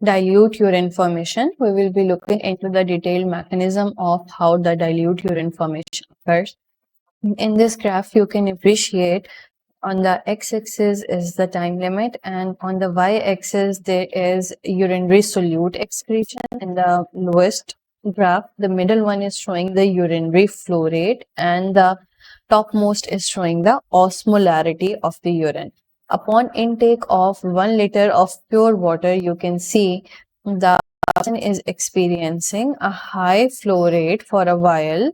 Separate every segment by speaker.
Speaker 1: dilute urine formation. We will be looking into the detailed mechanism of how the dilute urine formation occurs. In this graph, you can appreciate on the x-axis is the time limit, and on the y-axis there is urinary solute excretion. In the lowest graph, the middle one is showing the urinary flow rate, and the topmost is showing the osmolarity of the urine. Upon intake of 1 liter of pure water, you can see the person is experiencing a high flow rate for a while,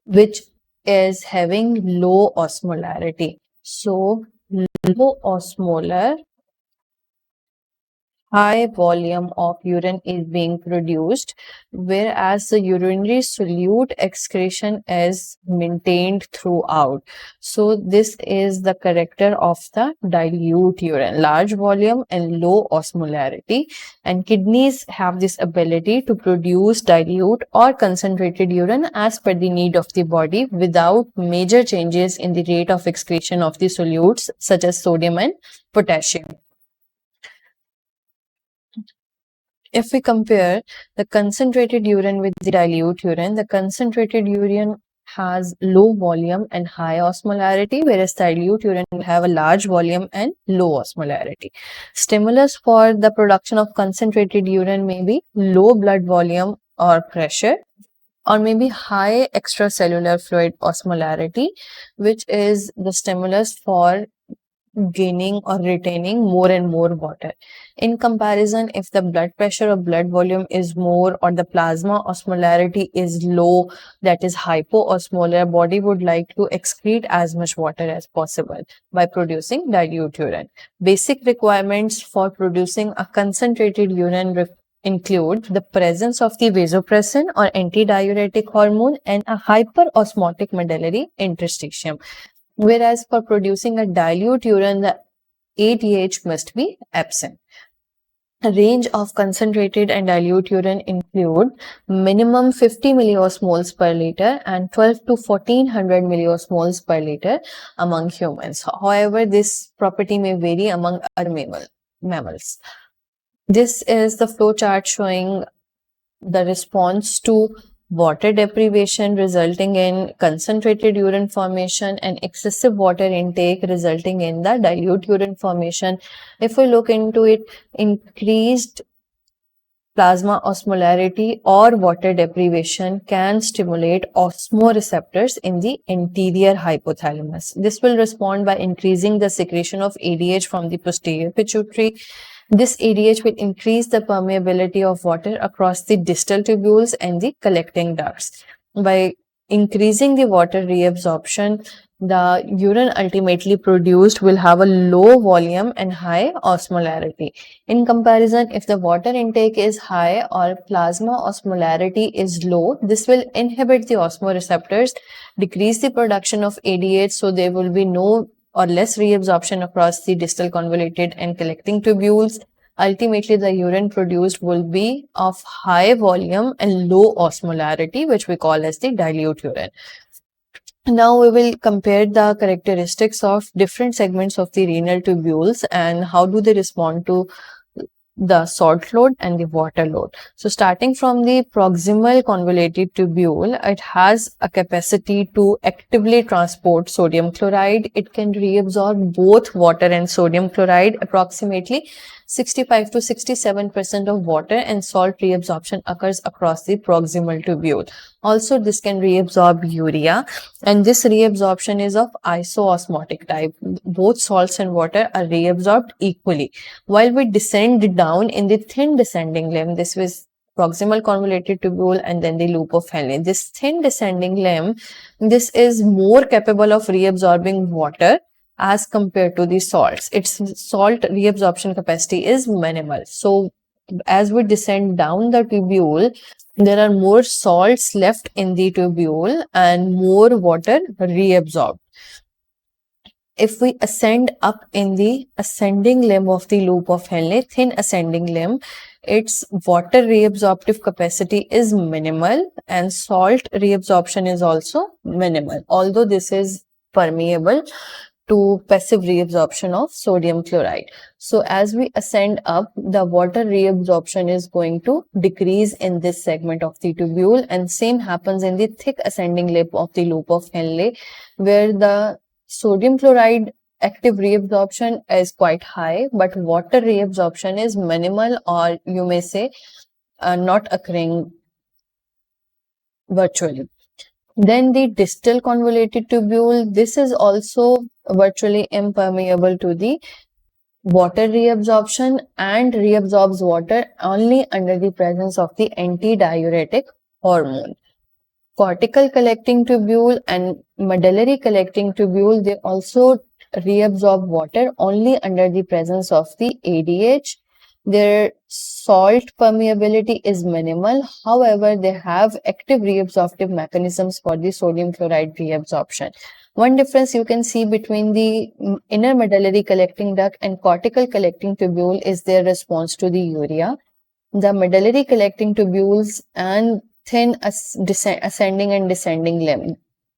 Speaker 1: which is having low osmolarity. So, low osmolar, high volume of urine is being produced, whereas the urinary solute excretion is maintained throughout. So this is the character of the dilute urine: large volume and low osmolarity. And kidneys have this ability to produce dilute or concentrated urine as per the need of the body without major changes in the rate of excretion of the solutes such as sodium and potassium. If we compare the concentrated urine with the dilute urine, the concentrated urine has low volume and high osmolarity, whereas dilute urine will have a large volume and low osmolarity. Stimulus for the production of concentrated urine may be low blood volume or pressure, or maybe high extracellular fluid osmolarity, which is the stimulus for gaining or retaining more and more water. In comparison, if the blood pressure or blood volume is more or the plasma osmolarity is low, that is hypoosmolar, body would like to excrete as much water as possible by producing dilute urine. Basic requirements for producing a concentrated urine include the presence of the vasopressin or antidiuretic hormone and a hyperosmotic medullary interstitium. Whereas for producing a dilute urine, the ADH must be absent. A range of concentrated and dilute urine include minimum 50 milliosmoles per liter and 12 to 1400 milliosmoles per liter among humans. However, this property may vary among other mammals. This is the flow chart showing the response to water deprivation resulting in concentrated urine formation and excessive water intake resulting in the dilute urine formation. If we look into it, increased plasma osmolarity or water deprivation can stimulate osmoreceptors in the anterior hypothalamus. This will respond by increasing the secretion of ADH from the posterior pituitary. This ADH will increase the permeability of water across the distal tubules and the collecting ducts. By increasing the water reabsorption, the urine ultimately produced will have a low volume and high osmolarity. In comparison, if the water intake is high or plasma osmolarity is low, this will inhibit the osmoreceptors, decrease the production of ADH, so there will be no or less reabsorption across the distal convoluted and collecting tubules. Ultimately, the urine produced will be of high volume and low osmolarity, which we call as the dilute urine. Now we will compare the characteristics of different segments of the renal tubules and how do they respond to the salt load and the water load. So starting from the proximal convoluted tubule, it has a capacity to actively transport sodium chloride. It can reabsorb both water and sodium chloride. Approximately 65 to 67% of water and salt reabsorption occurs across the proximal tubule. Also, this can reabsorb urea, and this reabsorption is of isoosmotic type. Both salts and water are reabsorbed equally. While we descend down in the thin descending limb, this was proximal convoluted tubule and then the loop of Henle. This thin descending limb, this is more capable of reabsorbing water as compared to the salts. Its salt reabsorption capacity is minimal. So as we descend down the tubule, there are more salts left in the tubule and more water reabsorbed. If we ascend up in the ascending limb of the loop of Henle, thin ascending limb, its water reabsorptive capacity is minimal and salt reabsorption is also minimal. Although this is permeable, to passive reabsorption of sodium chloride. So as we ascend up, the water reabsorption is going to decrease in this segment of the tubule, and same happens in the thick ascending lip of the loop of Henle, where the sodium chloride active reabsorption is quite high, but water reabsorption is minimal, or you may say not occurring virtually. Then the distal convoluted tubule, this is also virtually impermeable to the water reabsorption and reabsorbs water only under the presence of the antidiuretic hormone. Cortical collecting tubule and medullary collecting tubule, they also reabsorb water only under the presence of the ADH. Their salt permeability is minimal. However, they have active reabsorptive mechanisms for the sodium chloride reabsorption. One difference you can see between the inner medullary collecting duct and cortical collecting tubule is their response to the urea. The medullary collecting tubules and thin ascending and descending limb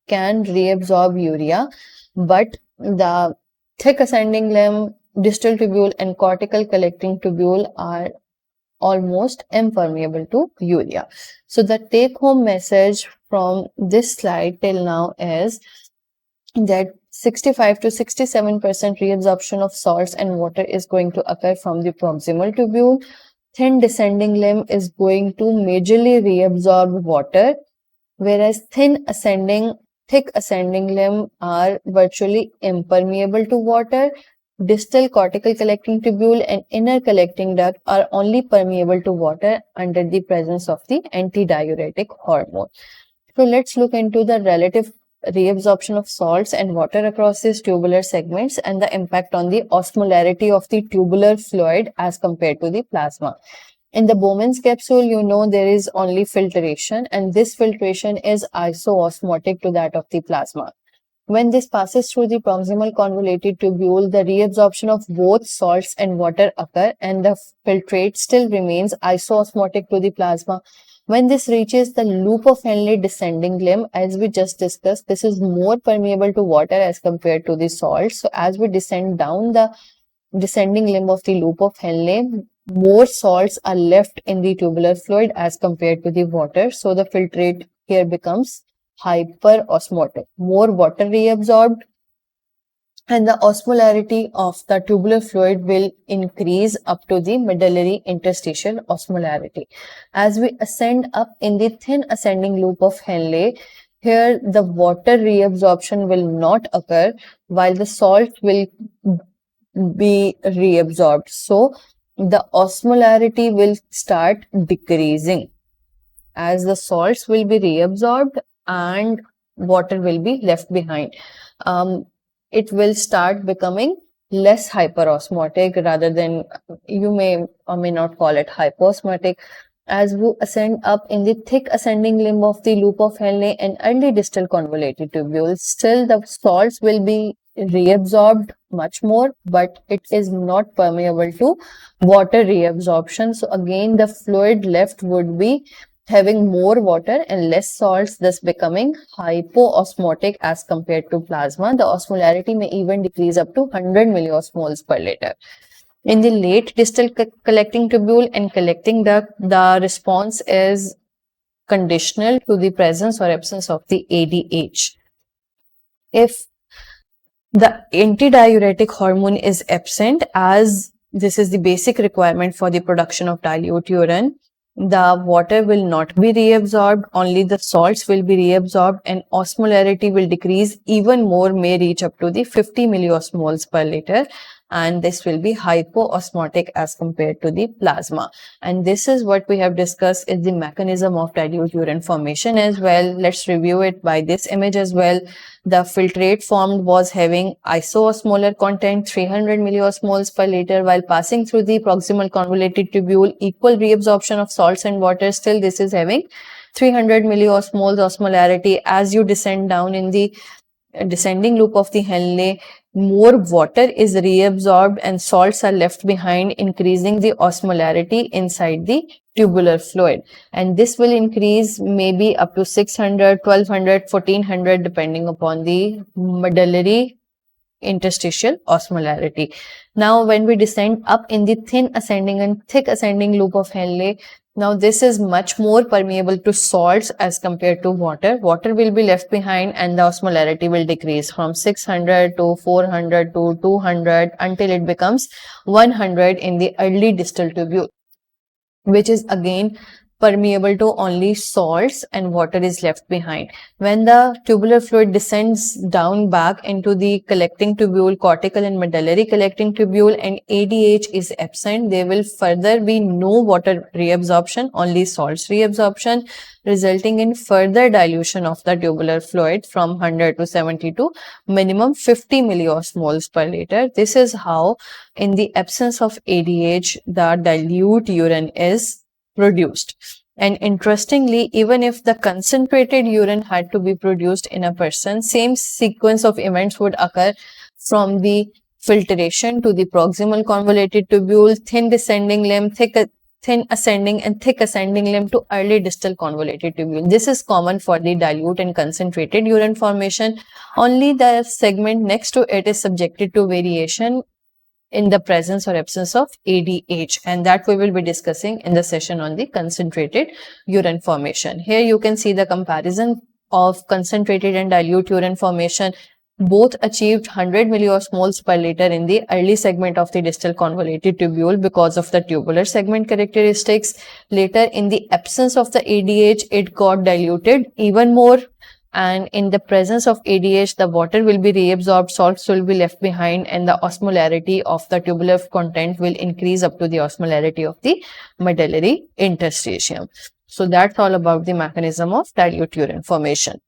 Speaker 1: can reabsorb urea, but the thick ascending limb, distal tubule and cortical collecting tubule are almost impermeable to urea. So the take home message from this slide till now is that 65 to 67% reabsorption of salts and water is going to occur from the proximal tubule. Thin descending limb is going to majorly reabsorb water, whereas thick ascending limb are virtually impermeable to water. Distal cortical collecting tubule and inner collecting duct are only permeable to water under the presence of the antidiuretic hormone. So let's look into the relative reabsorption of salts and water across these tubular segments and the impact on the osmolarity of the tubular fluid as compared to the plasma. In the Bowman's capsule, you know there is only filtration, and this filtration is isoosmotic to that of the plasma. When this passes through the proximal convoluted tubule, the reabsorption of both salts and water occur, and the filtrate still remains isoosmotic to the plasma. When this reaches the loop of Henle descending limb, as we just discussed, this is more permeable to water as compared to the salt. So as we descend down the descending limb of the loop of Henle, more salts are left in the tubular fluid as compared to the water. So the filtrate here becomes hyperosmotic. More water reabsorbed, and the osmolarity of the tubular fluid will increase up to the medullary interstitial osmolarity. As we ascend up in the thin ascending loop of Henle, here the water reabsorption will not occur while the salt will be reabsorbed. So the osmolarity will start decreasing as the salts will be reabsorbed and water will be left behind. It will start becoming less hyperosmotic rather than, you may or may not call it hyposmotic. As we ascend up in the thick ascending limb of the loop of Henle and early distal convoluted tubules, still the salts will be reabsorbed much more, but it is not permeable to water reabsorption. So again, the fluid left would be having more water and less salts, thus becoming hypoosmotic as compared to plasma. The osmolarity may even decrease up to 100 milliosmoles per liter. In the late distal collecting tubule and collecting duct, the response is conditional to the presence or absence of the ADH. If the antidiuretic hormone is absent, as this is the basic requirement for the production of dilute urine, the water will not be reabsorbed, only the salts will be reabsorbed, and osmolarity will decrease even more, may reach up to the 50 milliosmoles per liter, and this will be hypoosmotic as compared to the plasma. And this is what we have discussed is the mechanism of dilute urine formation as well. Let's review it by this image as well. The filtrate formed was having isoosmolar content 300 milliosmoles per liter while passing through the proximal convoluted tubule, equal reabsorption of salts and water. Still this is having 300 milliosmoles osmolarity. As you descend down in the descending loop of the Henle, more water is reabsorbed and salts are left behind, increasing the osmolarity inside the tubular fluid. And this will increase maybe up to 600, 1200, 1400 depending upon the medullary interstitial osmolarity. Now, when we descend up in the thin ascending and thick ascending loop of Henle, now this is much more permeable to salts as compared to water. Water will be left behind and the osmolarity will decrease from 600 to 400 to 200 until it becomes 100 in the early distal tubule, which is again permeable to only salts and water is left behind. When the tubular fluid descends down back into the collecting tubule, cortical and medullary collecting tubule, and ADH is absent, there will further be no water reabsorption, only salts reabsorption, resulting in further dilution of the tubular fluid from 100 to 70 to minimum 50 milliosmoles per liter. This is how, in the absence of ADH, the dilute urine is produced. And interestingly, even if the concentrated urine had to be produced in a person, same sequence of events would occur from the filtration to the proximal convoluted tubule, thin descending limb, thin ascending and thick ascending limb to early distal convoluted tubule. This is common for the dilute and concentrated urine formation. Only the segment next to it is subjected to variation in the presence or absence of ADH, and that we will be discussing in the session on the concentrated urine formation. Here you can see the comparison of concentrated and dilute urine formation. Both achieved 100 milliosmoles per liter in the early segment of the distal convoluted tubule because of the tubular segment characteristics. Later, in the absence of the ADH, it got diluted even more. And in the presence of ADH, the water will be reabsorbed, salts will be left behind, and the osmolarity of the tubular content will increase up to the osmolarity of the medullary interstitium. So that's all about the mechanism of dilute urine formation.